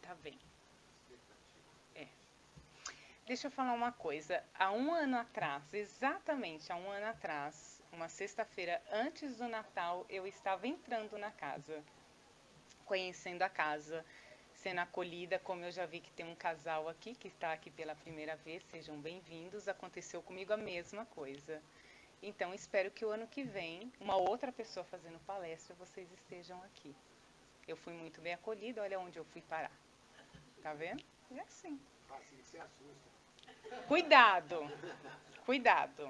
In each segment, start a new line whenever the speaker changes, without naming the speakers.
tá bem. É. Deixa eu falar uma coisa. Há um ano atrás, exatamente há um ano atrás, uma sexta-feira antes do Natal, eu estava entrando na casa, conhecendo a casa, sendo acolhida, como eu já vi que tem um casal aqui, que está aqui pela primeira vez, sejam bem-vindos. Aconteceu comigo a mesma coisa. Então, espero que o ano que vem, uma outra pessoa fazendo palestra, vocês estejam aqui. Eu fui muito bem acolhida, olha onde eu fui parar. Tá vendo? É assim.
Assim que se assusta.
Cuidado, cuidado.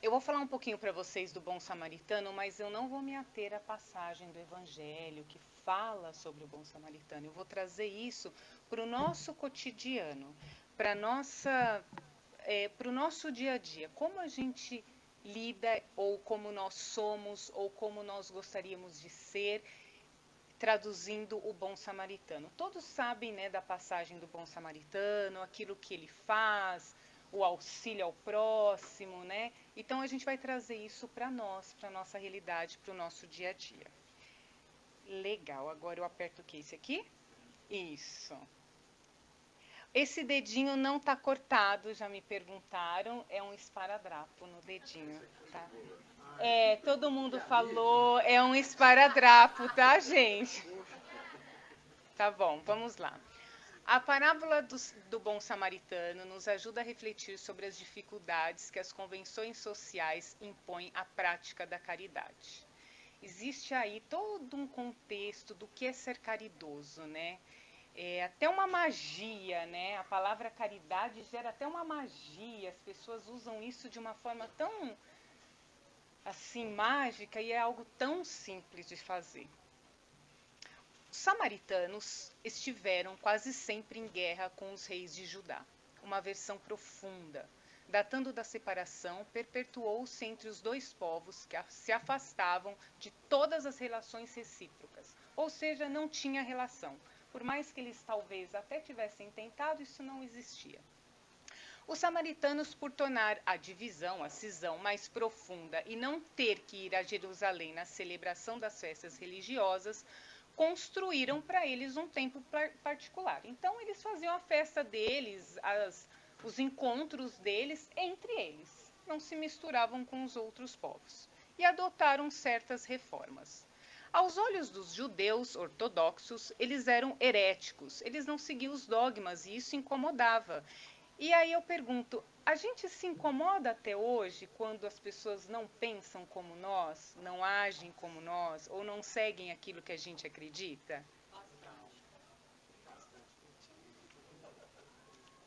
Eu vou falar um pouquinho para vocês do bom samaritano, mas eu não vou me ater à passagem do Evangelho que fala sobre o bom samaritano. Eu vou trazer isso para o nosso cotidiano, para o nosso dia a dia. Como a gente lida, ou como nós somos, ou como nós gostaríamos de ser, traduzindo o bom samaritano. Todos sabem, né, da passagem do bom samaritano, aquilo que ele faz, o auxílio ao próximo, né? Então a gente vai trazer isso para nós, para nossa realidade, para o nosso dia a dia. Legal. Agora eu aperto o que? Esse aqui? Isso. Esse dedinho não está cortado, já me perguntaram. É um esparadrapo no dedinho, tá? É, todo mundo falou, é um esparadrapo, tá, gente? Tá bom, vamos lá. A parábola do bom samaritano nos ajuda a refletir sobre as dificuldades que as convenções sociais impõem à prática da caridade. Existe aí todo um contexto do que é ser caridoso, né? É até uma magia, né? A palavra caridade gera até uma magia. As pessoas usam isso de uma forma tão, assim, mágica, e é algo tão simples de fazer. Os samaritanos estiveram quase sempre em guerra com os reis de Judá. Uma versão profunda, datando da separação, perpetuou-se entre os dois povos que se afastavam de todas as relações recíprocas. Ou seja, não tinha relação. Por mais que eles talvez até tivessem tentado, isso não existia. Os samaritanos, por tornar a divisão, a cisão mais profunda e não ter que ir a Jerusalém na celebração das festas religiosas, construíram para eles um templo particular. Então, eles faziam a festa deles, os encontros deles entre eles. Não se misturavam com os outros povos. E adotaram certas reformas. Aos olhos dos judeus ortodoxos, eles eram heréticos, eles não seguiam os dogmas e isso incomodava. E aí eu pergunto, a gente se incomoda até hoje quando as pessoas não pensam como nós, não agem como nós, ou não seguem aquilo que a gente acredita?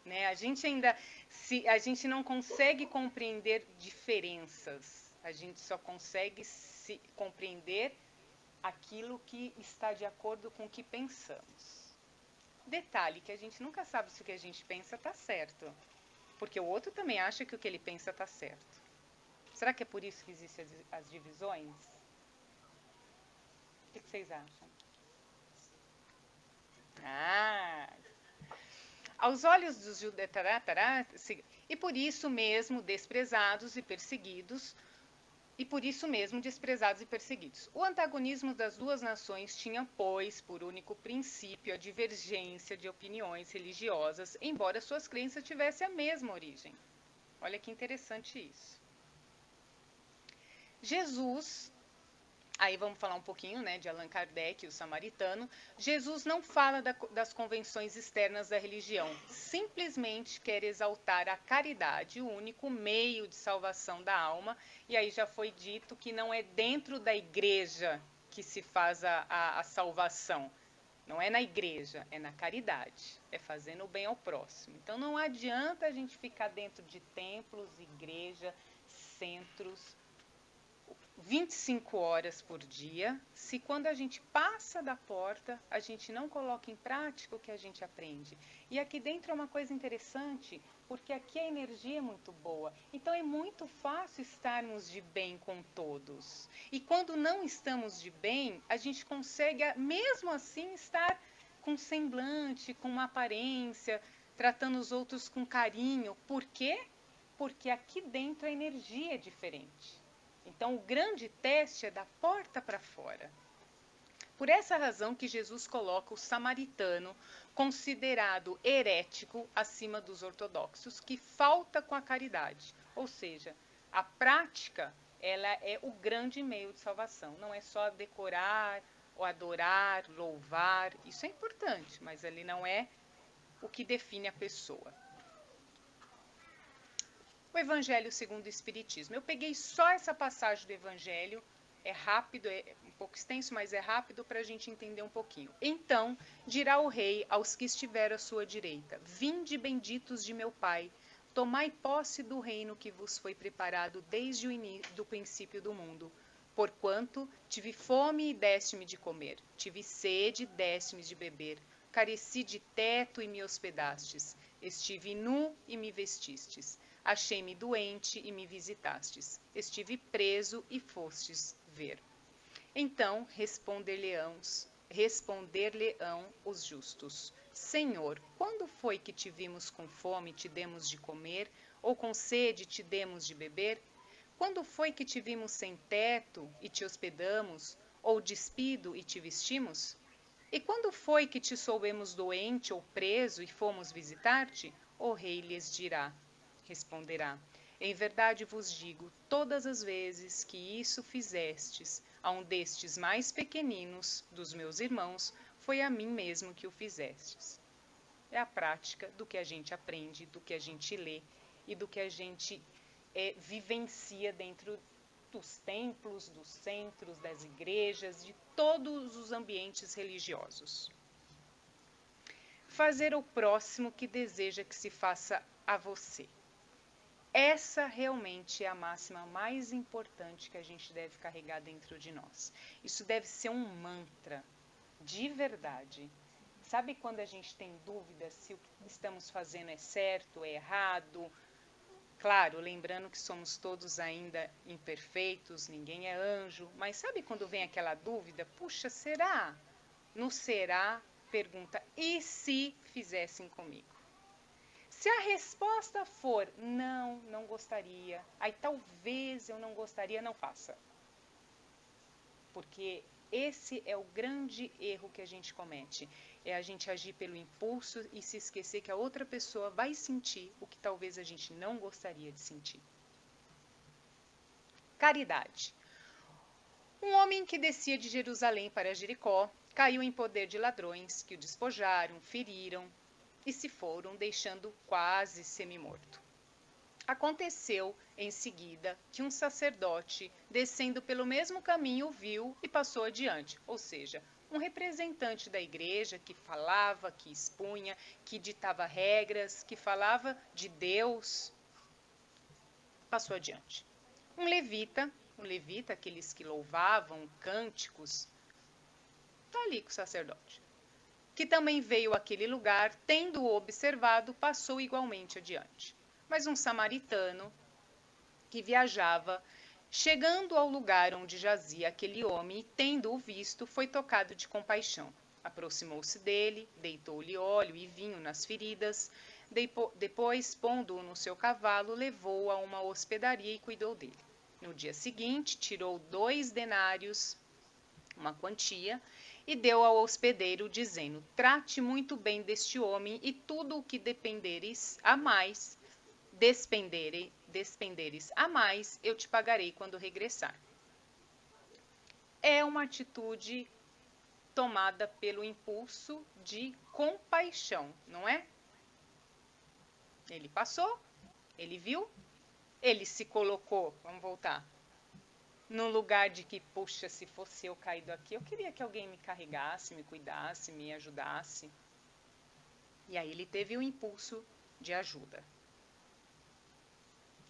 Né? A gente não consegue compreender diferenças, a gente só consegue se compreender aquilo que está de acordo com o que pensamos. Detalhe que a gente nunca sabe se o que a gente pensa está certo. Porque o outro também acha que o que ele pensa está certo. Será que é por isso que existem as divisões? O que vocês acham? Aos olhos dos judeus, e por isso mesmo desprezados e perseguidos, O antagonismo das duas nações tinha, pois, por único princípio a divergência de opiniões religiosas, embora suas crenças tivessem a mesma origem. Olha que interessante isso. Jesus, aí vamos falar um pouquinho, né, de Allan Kardec, o samaritano. Jesus não fala das convenções externas da religião, simplesmente quer exaltar a caridade, o único meio de salvação da alma. E aí já foi dito que não é dentro da igreja que se faz a salvação. Não é na igreja, é na caridade, é fazendo o bem ao próximo. Então não adianta a gente ficar dentro de templos, igreja, centros, 25 horas por dia, se quando a gente passa da porta, a gente não coloca em prática o que a gente aprende. E aqui dentro é uma coisa interessante, porque aqui a energia é muito boa. Então é muito fácil estarmos de bem com todos. E quando não estamos de bem, a gente consegue, mesmo assim, estar com semblante, com uma aparência, tratando os outros com carinho. Por quê? Porque aqui dentro a energia é diferente. Então, o grande teste é da porta para fora. Por essa razão que Jesus coloca o samaritano considerado herético acima dos ortodoxos, que falta com a caridade. Ou seja, a prática, ela é o grande meio de salvação. Não é só decorar, ou adorar, louvar. Isso é importante, mas ele não é o que define a pessoa. O Evangelho segundo o Espiritismo. Eu peguei só essa passagem do Evangelho. É rápido, é um pouco extenso, mas é rápido para a gente entender um pouquinho. Então, dirá o rei aos que estiveram à sua direita: Vinde, benditos de meu Pai, tomai posse do reino que vos foi preparado desde o início do princípio do mundo. Porquanto tive fome e deste-me de comer, tive sede e deste-me de beber, careci de teto e me hospedastes, estive nu e me vestistes, achei-me doente e me visitastes, estive preso e fostes ver. Então responder-lhe-ão os justos: Senhor, quando foi que te vimos com fome e te demos de comer, ou com sede e te demos de beber? Quando foi que te vimos sem teto e te hospedamos, ou despido e te vestimos? E quando foi que te soubemos doente ou preso e fomos visitar-te? O rei lhes responderá: Em verdade vos digo, todas as vezes que isso fizestes a um destes mais pequeninos dos meus irmãos, foi a mim mesmo que o fizestes. É a prática do que a gente aprende, do que a gente lê e do que a gente vivencia dentro dos templos, dos centros, das igrejas, de todos os ambientes religiosos. Fazer ao próximo que deseja que se faça a você. Essa realmente é a máxima mais importante que a gente deve carregar dentro de nós. Isso deve ser um mantra, de verdade. Sabe quando a gente tem dúvida se o que estamos fazendo é certo ou é errado? Claro, lembrando que somos todos ainda imperfeitos, ninguém é anjo, mas sabe quando vem aquela dúvida? Puxa, será? No será, pergunta, e se fizessem comigo? Se a resposta for não, não gostaria, aí talvez eu não gostaria, não faça. Porque esse é o grande erro que a gente comete. É a gente agir pelo impulso e se esquecer que a outra pessoa vai sentir o que talvez a gente não gostaria de sentir. Caridade. Um homem que descia de Jerusalém para Jericó caiu em poder de ladrões que o despojaram, feriram e se foram, deixando quase semi-morto. Aconteceu, em seguida, que um sacerdote, descendo pelo mesmo caminho, o viu e passou adiante, ou seja, um representante da igreja que falava, que expunha, que ditava regras, que falava de Deus, passou adiante. Um levita, aqueles que louvavam cânticos, está ali com o sacerdote, que também veio àquele lugar, tendo-o observado, passou igualmente adiante. Mas um samaritano que viajava, chegando ao lugar onde jazia aquele homem e tendo-o visto, foi tocado de compaixão. Aproximou-se dele, deitou-lhe óleo e vinho nas feridas, depois, pondo-o no seu cavalo, levou-o a uma hospedaria e cuidou dele. No dia seguinte, tirou 2 denários, uma quantia, e deu ao hospedeiro, dizendo: Trate muito bem deste homem, e tudo o que despenderes a mais, eu te pagarei quando regressar. É uma atitude tomada pelo impulso de compaixão, não é? Ele passou, ele viu, ele se colocou, vamos voltar, no lugar de que, puxa, se fosse eu caído aqui, eu queria que alguém me carregasse, me cuidasse, me ajudasse. E aí ele teve o impulso de ajuda.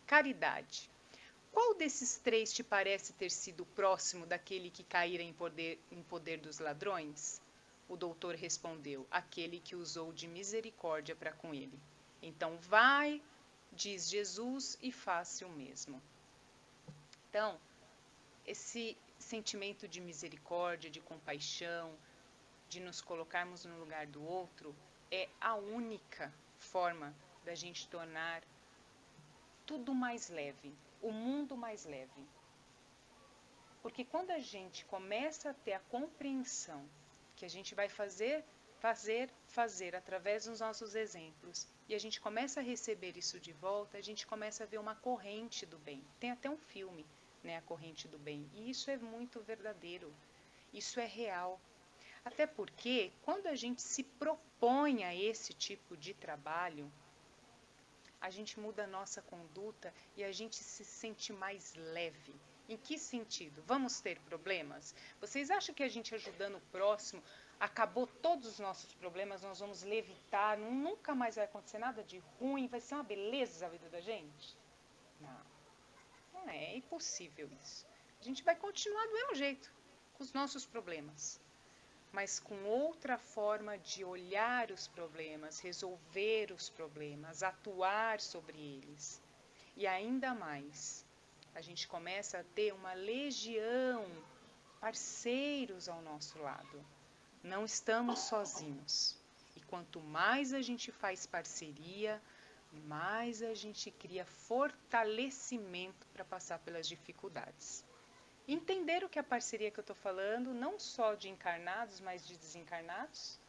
Caridade. Qual desses 3 te parece ter sido próximo daquele que caíra em poder dos ladrões? O doutor respondeu: aquele que usou de misericórdia para com ele. Então vai, diz Jesus, e faça o mesmo. Então, esse sentimento de misericórdia, de compaixão, de nos colocarmos no lugar do outro, é a única forma da gente tornar tudo mais leve, o mundo mais leve. Porque quando a gente começa a ter a compreensão que a gente vai fazer através dos nossos exemplos, e a gente começa a receber isso de volta, a gente começa a ver uma corrente do bem. Tem até um filme, né, A Corrente do Bem, e isso é muito verdadeiro, isso é real. Até porque, quando a gente se propõe a esse tipo de trabalho, a gente muda a nossa conduta e a gente se sente mais leve. Em que sentido? Vamos ter problemas? Vocês acham que a gente ajudando o próximo, acabou todos os nossos problemas, nós vamos levitar, nunca mais vai acontecer nada de ruim, vai ser uma beleza a vida da gente? Não, não é impossível isso. A gente vai continuar do mesmo jeito, com os nossos problemas, mas com outra forma de olhar os problemas, resolver os problemas, atuar sobre eles. E ainda mais, a gente começa a ter uma legião, parceiros ao nosso lado. Não estamos sozinhos. E quanto mais a gente faz parceria, mais a gente cria fortalecimento para passar pelas dificuldades. Entender o que é a parceria que eu estou falando, não só de encarnados, mas de desencarnados.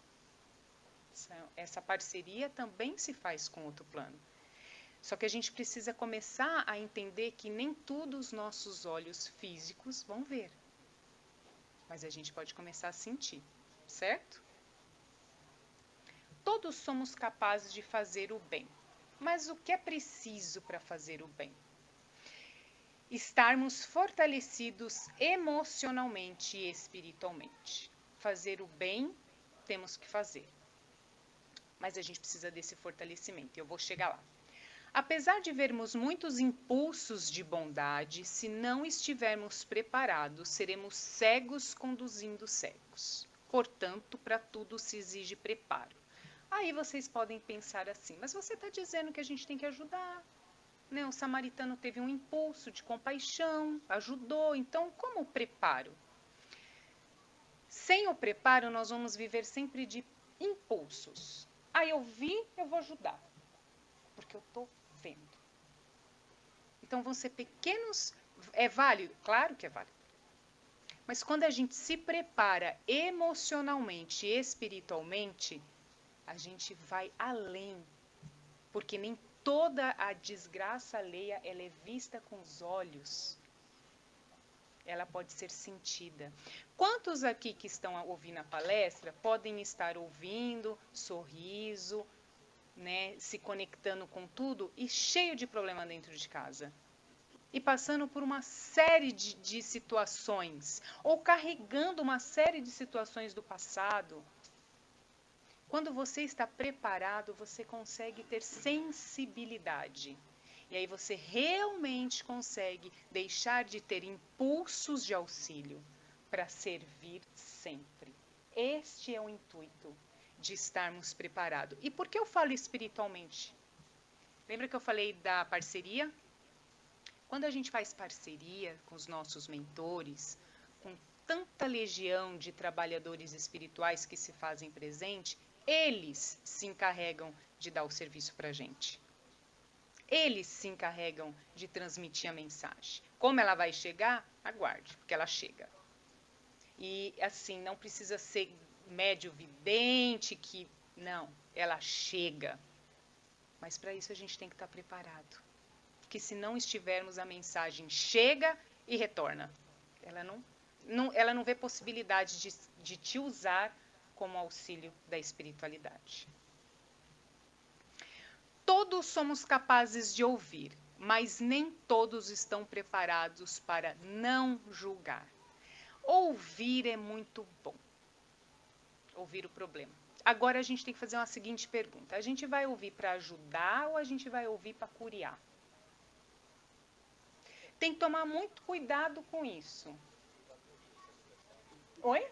Essa parceria também se faz com outro plano. Só que a gente precisa começar a entender que nem tudo os nossos olhos físicos vão ver. Mas a gente pode começar a sentir, certo? Todos somos capazes de fazer o bem. Mas o que é preciso para fazer o bem? Estarmos fortalecidos emocionalmente e espiritualmente. Fazer o bem, temos que fazer. Mas a gente precisa desse fortalecimento. Eu vou chegar lá. Apesar de vermos muitos impulsos de bondade, se não estivermos preparados, seremos cegos conduzindo cegos. Portanto, para tudo se exige preparo. Aí vocês podem pensar assim, mas você está dizendo que a gente tem que ajudar. Né? O samaritano teve um impulso de compaixão, ajudou. Então, como o preparo? Sem o preparo, nós vamos viver sempre de impulsos. Aí eu vi, eu vou ajudar. Porque eu estou vendo. Então, vão ser pequenos... É válido? Claro que é válido. Mas quando a gente se prepara emocionalmente e espiritualmente, a gente vai além. Porque nem toda a desgraça alheia ela é vista com os olhos. Ela pode ser sentida. Quantos aqui que estão ouvindo a palestra podem estar ouvindo, sorriso, né, se conectando com tudo e cheio de problema dentro de casa? E passando por uma série de situações, ou carregando uma série de situações do passado. Quando você está preparado, você consegue ter sensibilidade. E aí você realmente consegue deixar de ter impulsos de auxílio para servir sempre. Este é o intuito de estarmos preparados. E por que eu falo espiritualmente? Lembra que eu falei da parceria? Quando a gente faz parceria com os nossos mentores, com tanta legião de trabalhadores espirituais que se fazem presente, eles se encarregam de dar o serviço para a gente. Eles se encarregam de transmitir a mensagem. Como ela vai chegar? Aguarde, porque ela chega. E assim, não precisa ser médio vidente, que não, ela chega. Mas para isso a gente tem que estar preparado. Porque se não estivermos, a mensagem chega e retorna. Ela não vê possibilidade de te usar como auxílio da espiritualidade. Todos somos capazes de ouvir, mas nem todos estão preparados para não julgar. Ouvir é muito bom. Ouvir o problema. Agora a gente tem que fazer uma seguinte pergunta. A gente vai ouvir para ajudar ou a gente vai ouvir para curiar? Tem que tomar muito cuidado com isso. Oi?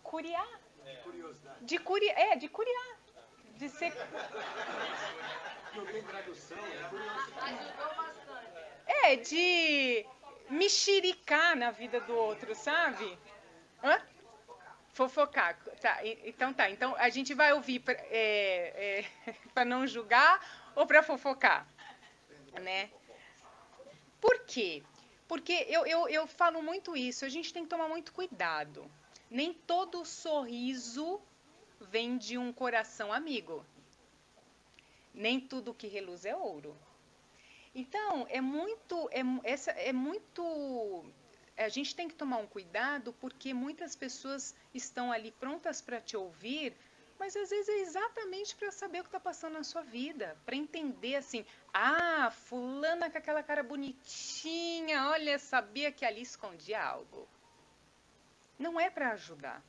Curiar?
Curiosidade.
De curiar. De ser...
Não tem tradução, é curiosidade.
Ajudou bastante.
de mexericar na vida do outro, sabe? Hã? Fofocar. Tá, então tá. Então a gente vai ouvir para não julgar ou para fofocar, né? Por quê? Porque eu falo muito isso, a gente tem que tomar muito cuidado. Nem todo sorriso vem de um coração amigo. Nem tudo que reluz é ouro. Então, a gente tem que tomar um cuidado porque muitas pessoas estão ali prontas para te ouvir, mas às vezes é exatamente para saber o que está passando na sua vida, para entender assim, fulana com aquela cara bonitinha, olha, sabia que ali escondia algo. Não é para ajudar.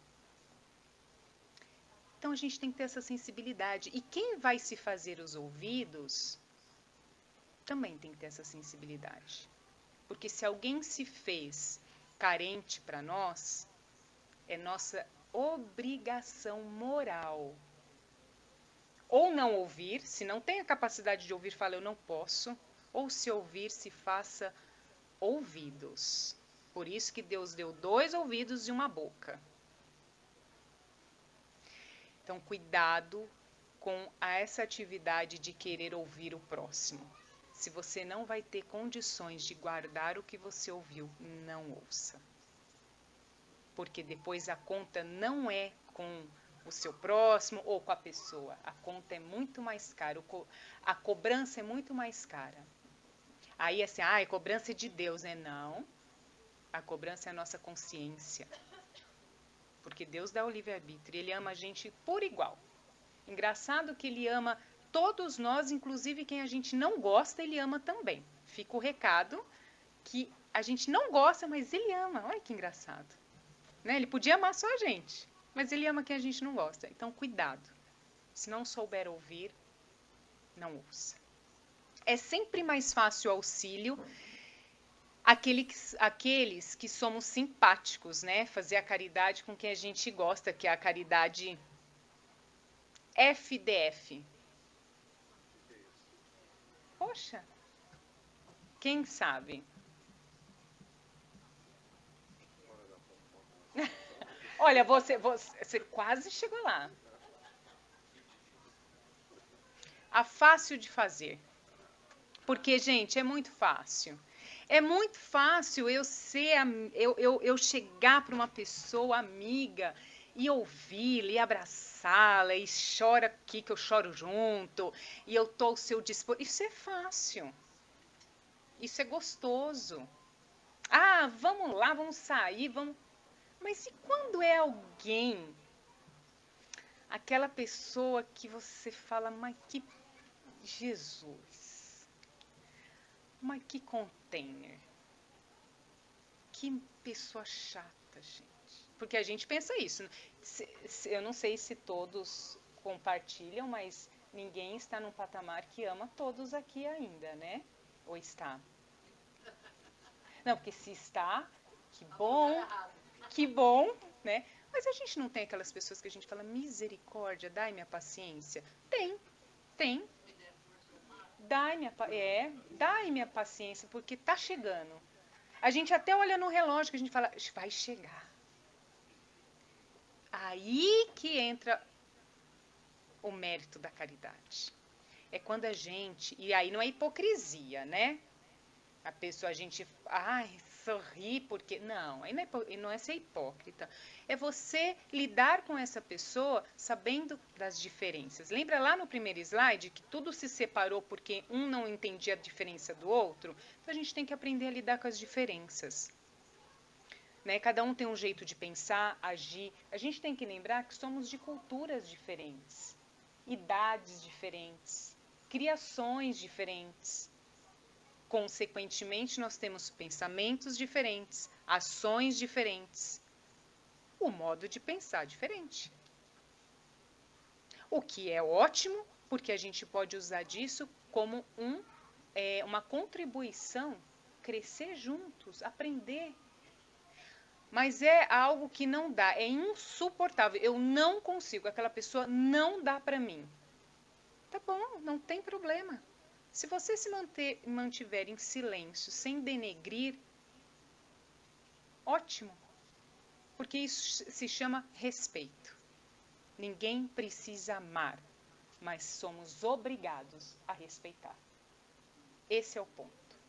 Então a gente tem que ter essa sensibilidade. E quem vai se fazer os ouvidos também tem que ter essa sensibilidade. Porque se alguém se fez carente para nós, é nossa obrigação moral. Ou não ouvir, se não tem a capacidade de ouvir, fala eu não posso. Ou se ouvir, se faça ouvidos. Por isso que Deus deu 2 ouvidos e uma boca. Então, cuidado com essa atividade de querer ouvir o próximo. Se você não vai ter condições de guardar o que você ouviu, não ouça. Porque depois a conta não é com o seu próximo ou com a pessoa. A conta é muito mais cara. A cobrança é muito mais cara. Aí assim, a cobrança é de Deus, né? Não. A cobrança é a nossa consciência. Porque Deus dá o livre-arbítrio. Ele ama a gente por igual. Engraçado que ele ama todos nós, inclusive quem a gente não gosta, ele ama também. Fica o recado que a gente não gosta, mas ele ama. Olha que engraçado. Né? Ele podia amar só a gente, mas ele ama quem a gente não gosta. Então, cuidado. Se não souber ouvir, não ouça. É sempre mais fácil o auxílio aqueles que somos simpáticos, né? Fazer a caridade com quem a gente gosta, que é a caridade FDF. Poxa, quem sabe? Olha, você quase chegou lá. A fácil de fazer. Porque, gente, é muito fácil. É muito fácil eu chegar para uma pessoa amiga e ouvi-la, e abraçá-la, e chora aqui que eu choro junto, e eu tô ao seu dispor. Isso é fácil. Isso é gostoso. Vamos lá, vamos sair, vamos. Mas e quando é alguém, aquela pessoa que você fala, mas que Jesus, mas que container, que pessoa chata, gente. Porque a gente pensa isso. Eu não sei se todos compartilham, mas ninguém está num patamar que ama todos aqui ainda, né? Ou está? Não, porque se está, que bom, né? Mas a gente não tem aquelas pessoas que a gente fala, misericórdia, dai-me a paciência. Tem. Dai-me a paciência, porque tá chegando. A gente até olha no relógio que a gente fala, vai chegar. Aí que entra o mérito da caridade. É quando a gente, e aí não é hipocrisia, né? A gente, sorri porque... Não, aí não é ser hipócrita. É você lidar com essa pessoa sabendo das diferenças. Lembra lá no primeiro slide que tudo se separou porque um não entendia a diferença do outro? Então a gente tem que aprender a lidar com as diferenças. Né? Cada um tem um jeito de pensar, agir. A gente tem que lembrar que somos de culturas diferentes, idades diferentes, criações diferentes. Consequentemente, nós temos pensamentos diferentes, ações diferentes, o modo de pensar diferente. O que é ótimo, porque a gente pode usar disso como uma contribuição, crescer juntos, aprender. Mas é algo que não dá, é insuportável. Eu não consigo, aquela pessoa não dá para mim. Tá bom, não tem problema. Se você se mantiver em silêncio, sem denegrir, ótimo. Porque isso se chama respeito. Ninguém precisa amar, mas somos obrigados a respeitar. Esse é o ponto.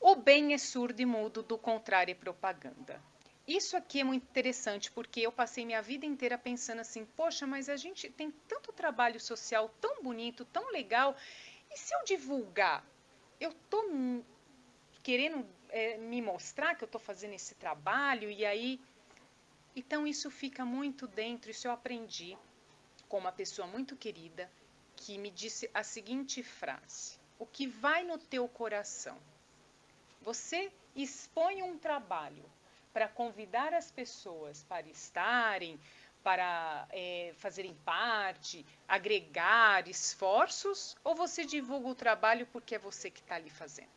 O bem é surdo e mudo, do contrário é propaganda. Isso aqui é muito interessante, porque eu passei minha vida inteira pensando assim, poxa, mas a gente tem tanto trabalho social tão bonito, tão legal, e se eu divulgar? Eu tô querendo me mostrar que eu estou fazendo esse trabalho, e aí... Então isso fica muito dentro, isso eu aprendi com uma pessoa muito querida, que me disse a seguinte frase: o que vai no teu coração? Você expõe um trabalho para convidar as pessoas para estarem, para fazerem parte, agregar esforços, ou você divulga o trabalho porque é você que está ali fazendo?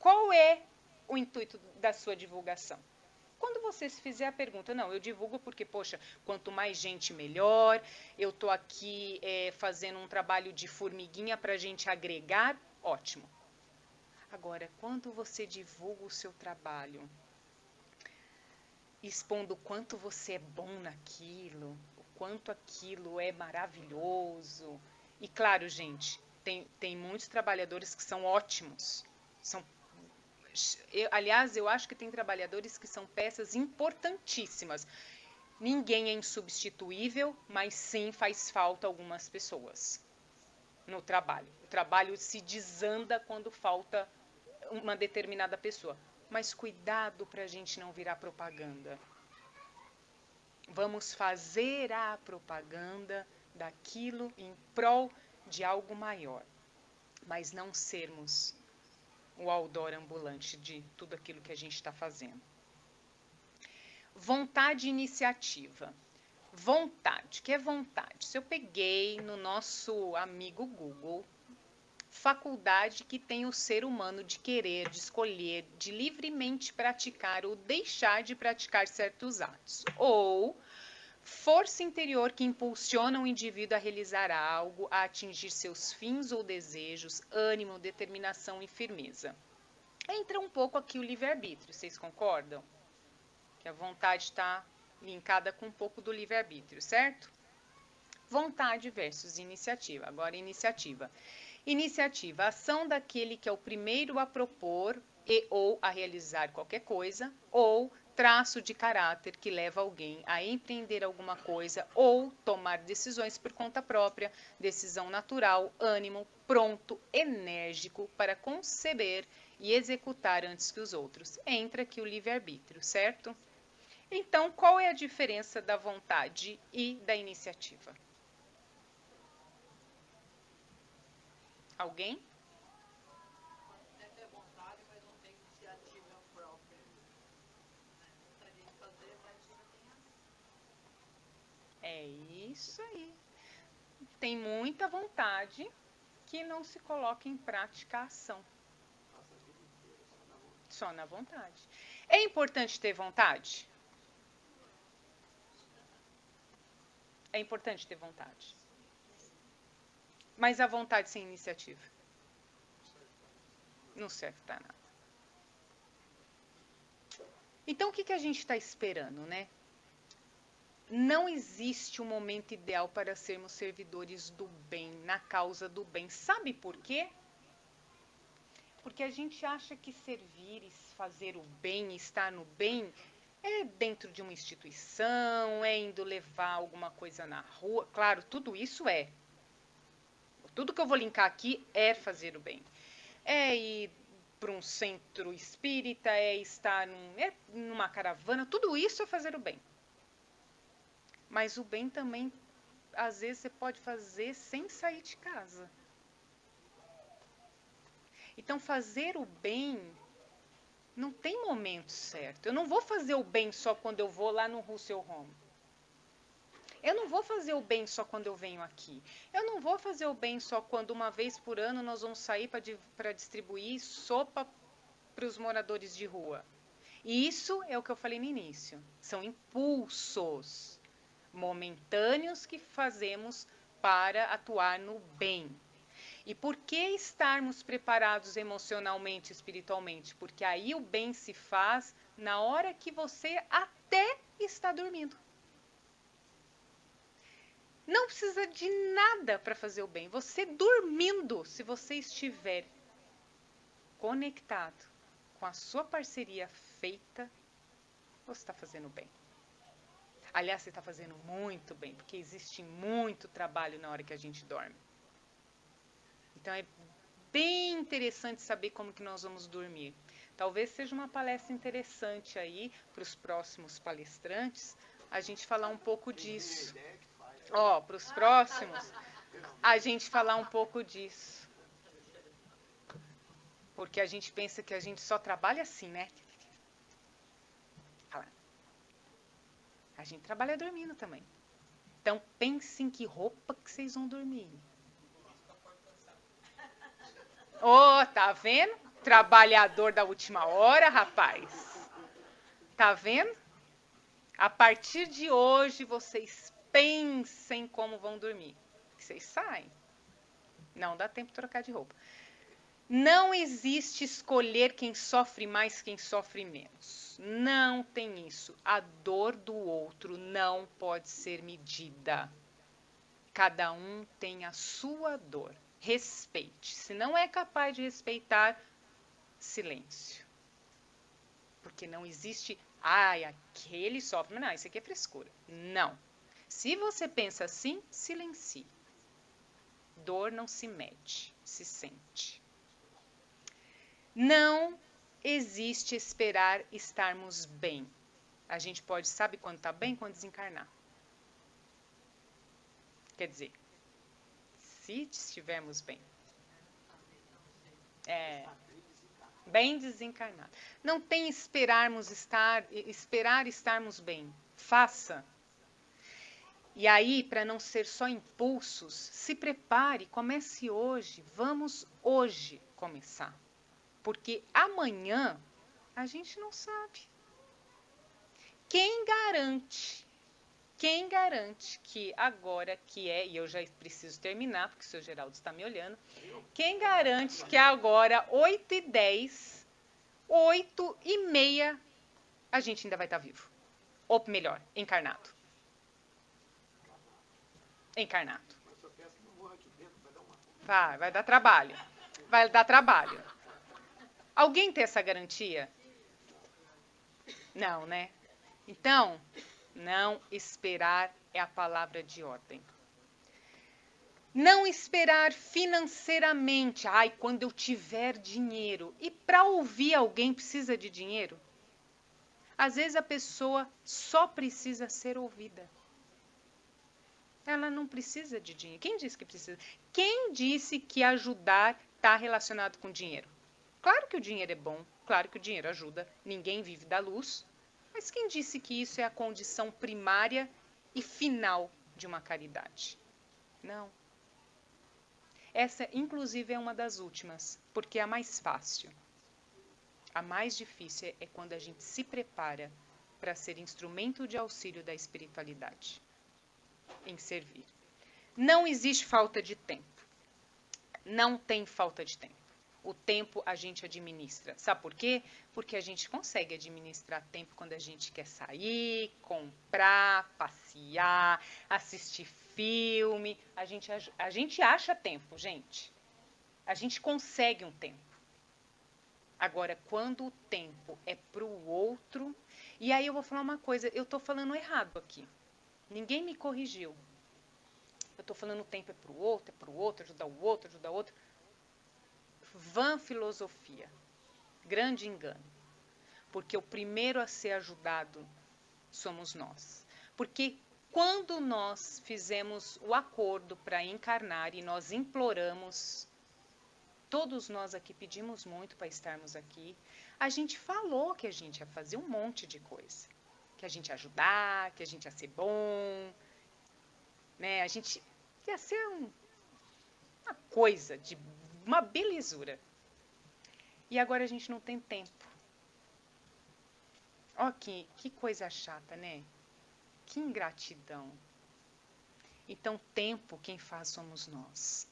Qual é o intuito da sua divulgação? Quando você se fizer a pergunta, não, eu divulgo porque, poxa, quanto mais gente, melhor, eu estou aqui fazendo um trabalho de formiguinha para a gente agregar, ótimo. Agora, quando você divulga o seu trabalho, expondo o quanto você é bom naquilo, o quanto aquilo é maravilhoso. E claro, gente, tem muitos trabalhadores que são ótimos. Aliás, eu acho que tem trabalhadores que são peças importantíssimas. Ninguém é insubstituível, mas sim faz falta algumas pessoas no trabalho. O trabalho se desanda quando falta uma determinada pessoa. Mas cuidado para a gente não virar propaganda. Vamos fazer a propaganda daquilo em prol de algo maior, mas não sermos o outdoor ambulante de tudo aquilo que a gente está fazendo. Vontade e iniciativa. Vontade, que é vontade? Se eu peguei no nosso amigo Google, faculdade que tem o ser humano de querer, de escolher, de livremente praticar ou deixar de praticar certos atos. Ou força interior que impulsiona o indivíduo a realizar algo, a atingir seus fins ou desejos, ânimo, determinação e firmeza. Entra um pouco aqui o livre-arbítrio, vocês concordam? Que a vontade está linkada com um pouco do livre-arbítrio, certo? Vontade versus iniciativa. Agora, iniciativa. Iniciativa, ação daquele que é o primeiro a propor ou a realizar qualquer coisa, ou traço de caráter que leva alguém a empreender alguma coisa ou tomar decisões por conta própria, decisão natural, ânimo, pronto, enérgico para conceber e executar antes que os outros. Entra aqui o livre-arbítrio, certo? Então, qual é a diferença da vontade e da iniciativa? Alguém?
Deve ter vontade, mas não tem iniciativa própria. Vontade de fazer, mas não tem ação.
É isso aí. Tem muita vontade que não se coloca em prática a ação. Só na vontade. É importante ter vontade? É importante ter vontade. Mas a vontade sem iniciativa não serve para nada. Então, o que a gente está esperando, né? Não existe um momento ideal para sermos servidores do bem, na causa do bem. Sabe por quê? Porque a gente acha que servir e fazer o bem, estar no bem, é dentro de uma instituição, é indo levar alguma coisa na rua. Claro, tudo isso é. Tudo que eu vou linkar aqui é fazer o bem. É ir para um centro espírita, é estar numa caravana, tudo isso é fazer o bem. Mas o bem também, às vezes, você pode fazer sem sair de casa. Então, fazer o bem não tem momento certo. Eu não vou fazer o bem só quando eu vou lá no Russell Home. Eu não vou fazer o bem só quando eu venho aqui. Eu não vou fazer o bem só quando uma vez por ano nós vamos sair para distribuir sopa para os moradores de rua. E isso é o que eu falei no início. São impulsos momentâneos que fazemos para atuar no bem. E por que estarmos preparados emocionalmente, espiritualmente? Porque aí o bem se faz na hora que você até está dormindo. Não precisa de nada para fazer o bem. Você dormindo, se você estiver conectado com a sua parceria feita, você está fazendo bem. Aliás, você está fazendo muito bem, porque existe muito trabalho na hora que a gente dorme. Então, é bem interessante saber como que nós vamos dormir. Talvez seja uma palestra interessante aí para os próximos palestrantes, a gente falar um pouco disso. Ó, para os próximos, a gente falar um pouco disso. Porque a gente pensa que a gente só trabalha assim, né? A gente trabalha dormindo também. Então, pensem que roupa que vocês vão dormir. Ô, tá vendo? Trabalhador da última hora, rapaz. Tá vendo? A partir de hoje, vocês pensem como vão dormir. Vocês saem. Não dá tempo de trocar de roupa. Não existe escolher quem sofre mais, quem sofre menos. Não tem isso. A dor do outro não pode ser medida. Cada um tem a sua dor. Respeite. Se não é capaz de respeitar, silêncio. Porque não existe, ai, aquele sofre. Não, isso aqui é frescura. Não. Se você pensa assim, silencie. Dor não se mede, se sente. Não existe esperar estarmos bem. A gente pode, sabe quando está bem? Quando desencarnar. Quer dizer, se estivermos bem. Bem desencarnado. Não tem esperar estarmos bem. Faça. E aí, para não ser só impulsos, se prepare, comece hoje. Vamos hoje começar. Porque amanhã a gente não sabe. Quem garante que agora que é, e eu já preciso terminar, porque o seu Geraldo está me olhando, quem garante que agora, 8h10, 8h30, a gente ainda vai estar vivo? Ou melhor, encarnado. Encarnado. Vai dar trabalho. Vai dar trabalho. Alguém tem essa garantia? Não, né? Então, não esperar é a palavra de ordem. Não esperar financeiramente. Ai, quando eu tiver dinheiro. E para ouvir alguém precisa de dinheiro? Às vezes a pessoa só precisa ser ouvida. Ela não precisa de dinheiro. Quem disse que precisa? Quem disse que ajudar está relacionado com dinheiro? Claro que o dinheiro é bom, claro que o dinheiro ajuda, ninguém vive da luz, mas quem disse que isso é a condição primária e final de uma caridade? Não. Essa, inclusive, é uma das últimas, porque é a mais fácil. A mais difícil é quando a gente se prepara para ser instrumento de auxílio da espiritualidade, em servir. Não existe falta de tempo. Não tem falta de tempo. O tempo a gente administra. Sabe por quê? Porque a gente consegue administrar tempo quando a gente quer sair, comprar, passear, assistir filme. A gente acha tempo, gente. A gente consegue um tempo. Agora, quando o tempo é para o outro... E aí eu vou falar uma coisa, eu estou falando errado aqui. Ninguém me corrigiu. Eu estou falando o tempo é para o outro, ajudar o outro, ajudar o outro. Vã filosofia, grande engano, porque o primeiro a ser ajudado somos nós. Porque quando nós fizemos o acordo para encarnar e nós imploramos, todos nós aqui pedimos muito para estarmos aqui, a gente falou que a gente ia fazer um monte de coisa, que a gente ia ajudar, que a gente ia ser bom, né? A gente ia ser uma coisa de uma belezura. E agora a gente não tem tempo. Ó, que coisa chata, né? Que ingratidão. Então, tempo, quem faz somos nós.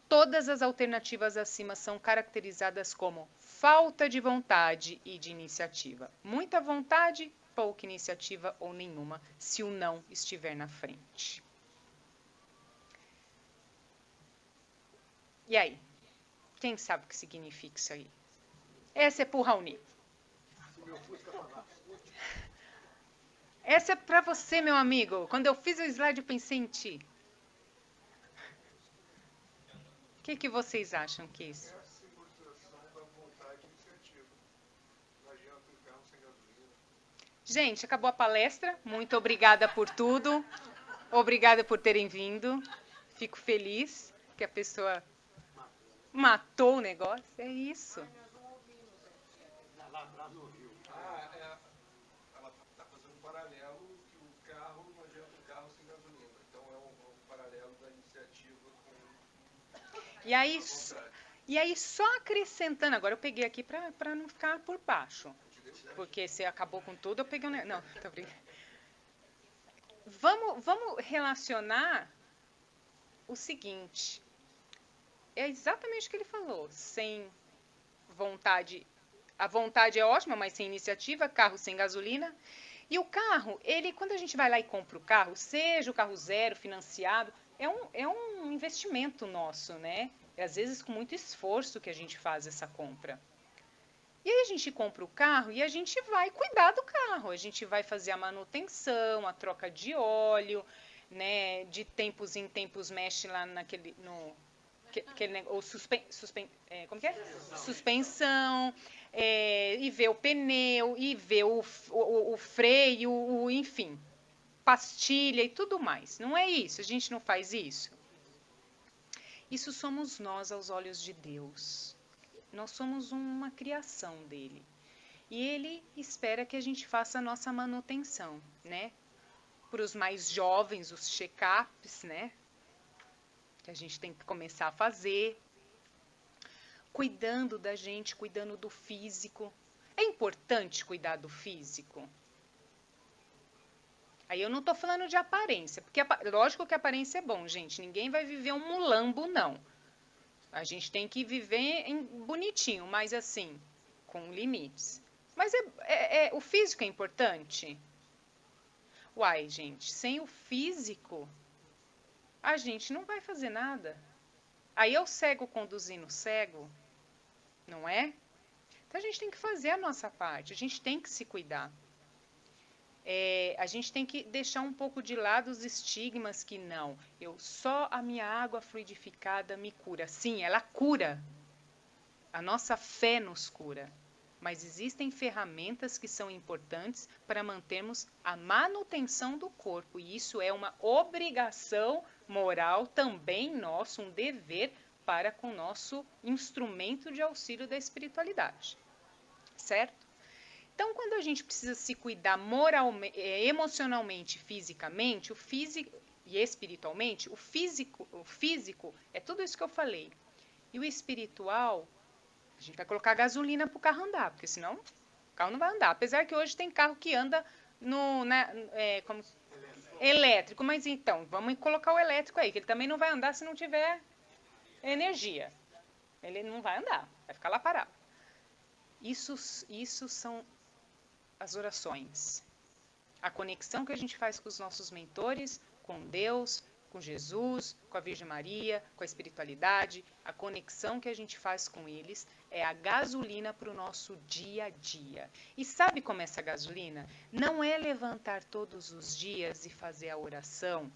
Todas as alternativas acima são caracterizadas como falta de vontade e de iniciativa. Muita vontade, pouca iniciativa ou nenhuma, se o não estiver na frente. E aí? Quem sabe o que significa isso aí? Essa é pro Raoni.
Se meu Fusca falar.
Essa é para você, meu amigo. Quando eu fiz o slide, eu pensei em ti. O que vocês acham que é isso?
É a simbolização da vontade e iniciativa. Não adianta um carro sem gasolina.
Gente, acabou a palestra. Muito obrigada por tudo. Obrigada por terem vindo. Fico feliz que a pessoa matou o negócio. É isso.
Lá no Rio.
Ela está fazendo um paralelo que o carro, não adianta um carro sem gasolina. Então é um paralelo da iniciativa com
E aí, só acrescentando, agora eu peguei aqui para não ficar por baixo. Porque você acabou com tudo, eu peguei um. Não, tô brincando. Vamos relacionar o seguinte. É exatamente o que ele falou. Sem vontade. A vontade é ótima, mas sem iniciativa, carro sem gasolina. E o carro, quando a gente vai lá e compra o carro, seja o carro zero, financiado, é um investimento nosso, né? É às vezes com muito esforço que a gente faz essa compra. E aí a gente compra o carro e a gente vai cuidar do carro. A gente vai fazer a manutenção, a troca de óleo, né? De tempos em tempos mexe lá naquele... como que é? Suspensão, e ver o pneu, e ver o freio, enfim, pastilha e tudo mais. Não é isso, a gente não faz isso. Isso somos nós aos olhos de Deus. Nós somos uma criação dele. E ele espera que a gente faça a nossa manutenção, né? Para os mais jovens, os check-ups, né? Que a gente tem que começar a fazer, cuidando da gente, cuidando do físico. É importante cuidar do físico? Aí eu não estou falando de aparência, porque lógico que aparência é bom, gente. Ninguém vai viver um mulambo, não. A gente tem que viver bonitinho, mas assim, com limites. Mas o físico é importante? Uai, gente, sem o físico, a gente não vai fazer nada. Aí é o cego conduzindo o cego, não é? Então a gente tem que fazer a nossa parte, a gente tem que se cuidar. A gente tem que deixar um pouco de lado os estigmas que não. Só a minha água fluidificada me cura. Sim, ela cura. A nossa fé nos cura. Mas existem ferramentas que são importantes para mantermos a manutenção do corpo. E isso é uma obrigação moral também nosso, um dever para com o nosso instrumento de auxílio da espiritualidade. Certo? Então, quando a gente precisa se cuidar emocionalmente, fisicamente, o físico e espiritualmente, o físico é tudo isso que eu falei. E o espiritual, a gente vai colocar gasolina para o carro andar, porque senão o carro não vai andar. Apesar que hoje tem carro que anda elétrico, mas então, vamos colocar o elétrico aí, que ele também não vai andar se não tiver energia. Ele não vai andar, vai ficar lá parado. Isso são as orações. A conexão que a gente faz com os nossos mentores, com Deus, com Jesus, com a Virgem Maria, com a espiritualidade, a conexão que a gente faz com eles é a gasolina para o nosso dia a dia. E sabe como é essa gasolina? Não é levantar todos os dias e fazer a oração: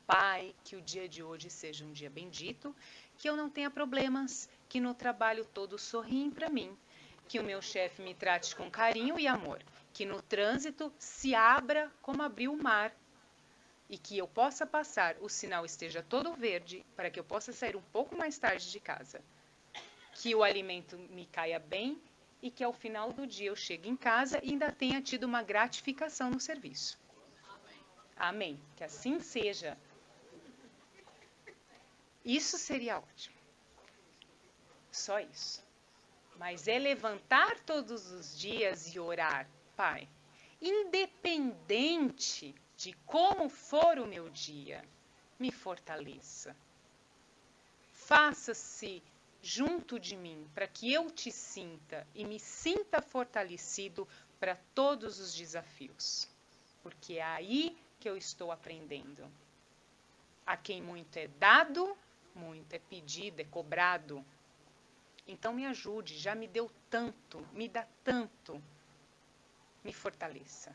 Pai, que o dia de hoje seja um dia bendito, que eu não tenha problemas, que no trabalho todos sorriem para mim, que o meu chefe me trate com carinho e amor, que no trânsito se abra como abriu o mar e que eu possa passar, o sinal esteja todo verde para que eu possa sair um pouco mais tarde de casa, que o alimento me caia bem e que ao final do dia eu chegue em casa e ainda tenha tido uma gratificação no serviço. Amém. Que assim seja. Isso seria ótimo. Só isso. Mas é levantar todos os dias e orar, Pai, independente de como for o meu dia, me fortaleça. Faça-se junto de mim para que eu te sinta e me sinta fortalecido para todos os desafios. Porque é aí que eu estou aprendendo. A quem muito é dado, muito é pedido, é cobrado. Então me ajude, já me deu tanto, me dá tanto, me fortaleça.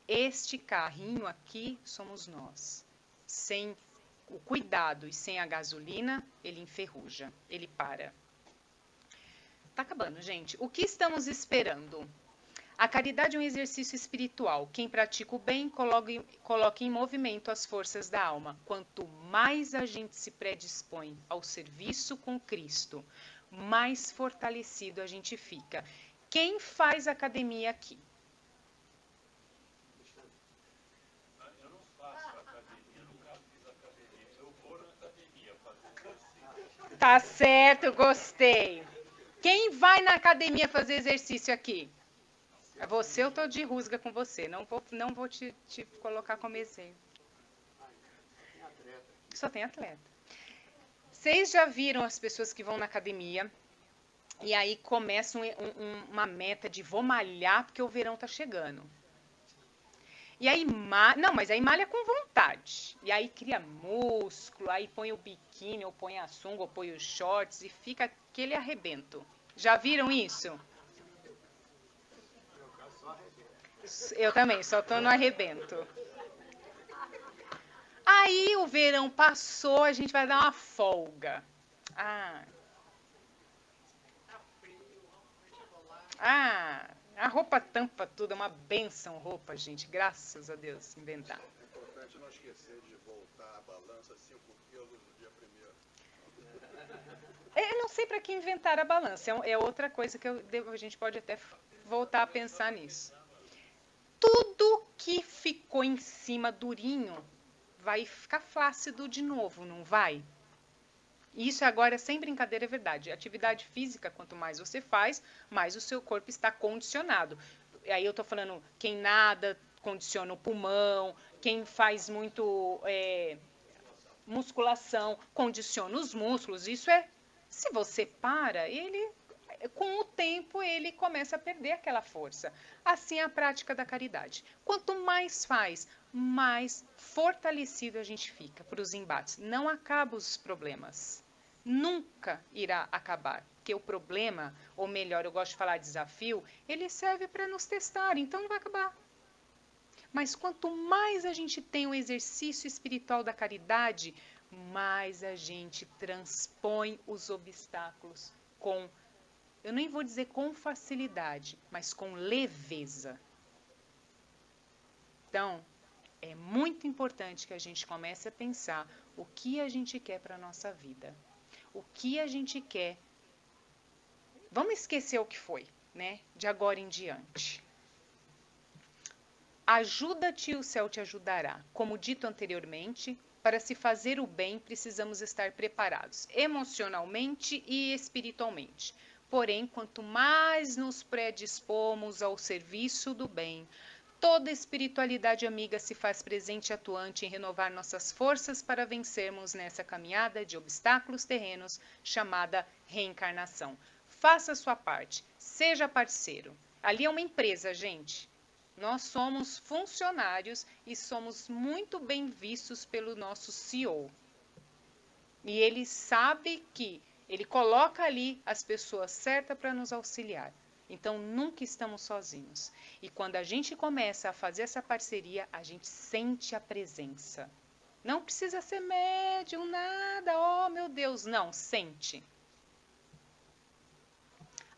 Este carrinho aqui somos nós. Sem o cuidado e sem a gasolina, ele enferruja, ele para. Tá acabando, gente. O que estamos esperando? A caridade é um exercício espiritual. Quem pratica o bem coloca em movimento as forças da alma. Quanto mais a gente se predispõe ao serviço com Cristo, mais fortalecido a gente fica. Quem faz academia aqui?
Eu não faço academia, nunca fiz academia. Eu vou na academia fazer exercício.
Tá certo, gostei. Quem vai na academia fazer exercício aqui? É você, eu tô de rusga com você. Não vou te colocar como exemplo. Só tem atleta. Vocês já viram as pessoas que vão na academia e aí começam uma meta de vou malhar porque o verão tá chegando. E aí, não, mas aí malha com vontade. E aí cria músculo, aí põe o biquíni, ou põe a sunga, ou põe os shorts e fica aquele arrebento. Já viram isso? Eu também, só tô no arrebento. Aí o verão passou, a gente vai dar uma folga. A roupa tampa tudo, é uma benção roupa, gente. Graças a Deus, inventar.
É importante não esquecer de voltar a balança 5 quilos no dia 1º.
Eu não sei para que inventar a balança. É outra coisa que a gente pode até voltar a pensar nisso. Tudo que ficou em cima durinho vai ficar flácido de novo, não vai? Isso agora, sem brincadeira, é verdade. Atividade física, quanto mais você faz, mais o seu corpo está condicionado. Aí eu estou falando, quem nada, condiciona o pulmão, quem faz muito musculação, condiciona os músculos. Isso se você para, com o tempo, ele começa a perder aquela força. Assim é a prática da caridade. Quanto mais faz, mais fortalecido a gente fica para os embates. Não acaba os problemas. Nunca irá acabar. Porque o problema, ou melhor, eu gosto de falar desafio, ele serve para nos testar, então não vai acabar. Mas quanto mais a gente tem o exercício espiritual da caridade, mais a gente transpõe os obstáculos com, eu nem vou dizer com facilidade, mas com leveza. Então, é muito importante que a gente comece a pensar o que a gente quer para a nossa vida. O que a gente quer. Vamos esquecer o que foi, né? De agora em diante. Ajuda-te e o céu te ajudará. Como dito anteriormente, para se fazer o bem, precisamos estar preparados, emocionalmente e espiritualmente. Porém, quanto mais nos predispomos ao serviço do bem, toda espiritualidade amiga se faz presente e atuante em renovar nossas forças para vencermos nessa caminhada de obstáculos terrenos chamada reencarnação. Faça a sua parte, seja parceiro. Ali é uma empresa, gente. Nós somos funcionários e somos muito bem vistos pelo nosso CEO. E ele sabe que ele coloca ali as pessoas certas para nos auxiliar. Então, nunca estamos sozinhos. E quando a gente começa a fazer essa parceria, a gente sente a presença. Não precisa ser médium, nada, oh meu Deus, não, sente.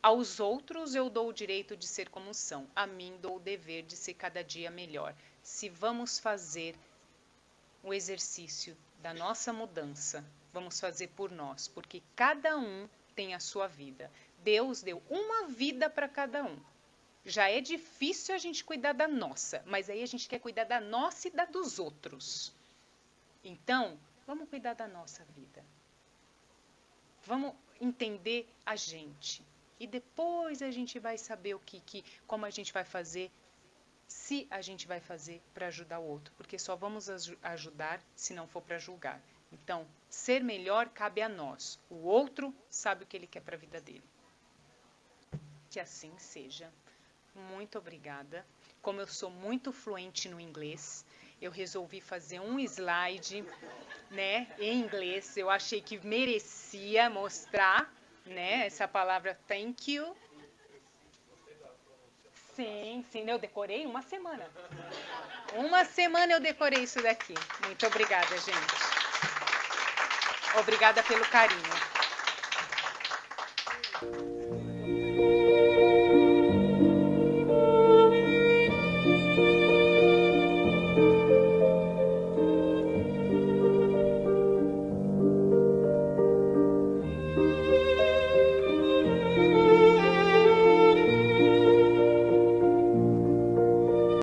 Aos outros eu dou o direito de ser como são, a mim dou o dever de ser cada dia melhor. Se vamos fazer o exercício da nossa mudança, vamos fazer por nós, porque cada um tem a sua vida. Deus deu uma vida para cada um. Já é difícil a gente cuidar da nossa, mas aí a gente quer cuidar da nossa e da dos outros. Então, vamos cuidar da nossa vida. Vamos entender a gente. E depois a gente vai saber como a gente vai fazer, se a gente vai fazer para ajudar o outro. Porque só vamos ajudar se não for para julgar. Então, ser melhor cabe a nós. O outro sabe o que ele quer para a vida dele. Que assim seja. Muito obrigada. Como eu sou muito fluente no inglês, eu resolvi fazer um slide, né, em inglês. Eu achei que merecia mostrar né? Essa palavra thank you. Sim, sim, eu decorei uma semana. Uma semana eu decorei isso daqui. Muito obrigada, gente. Obrigada pelo carinho.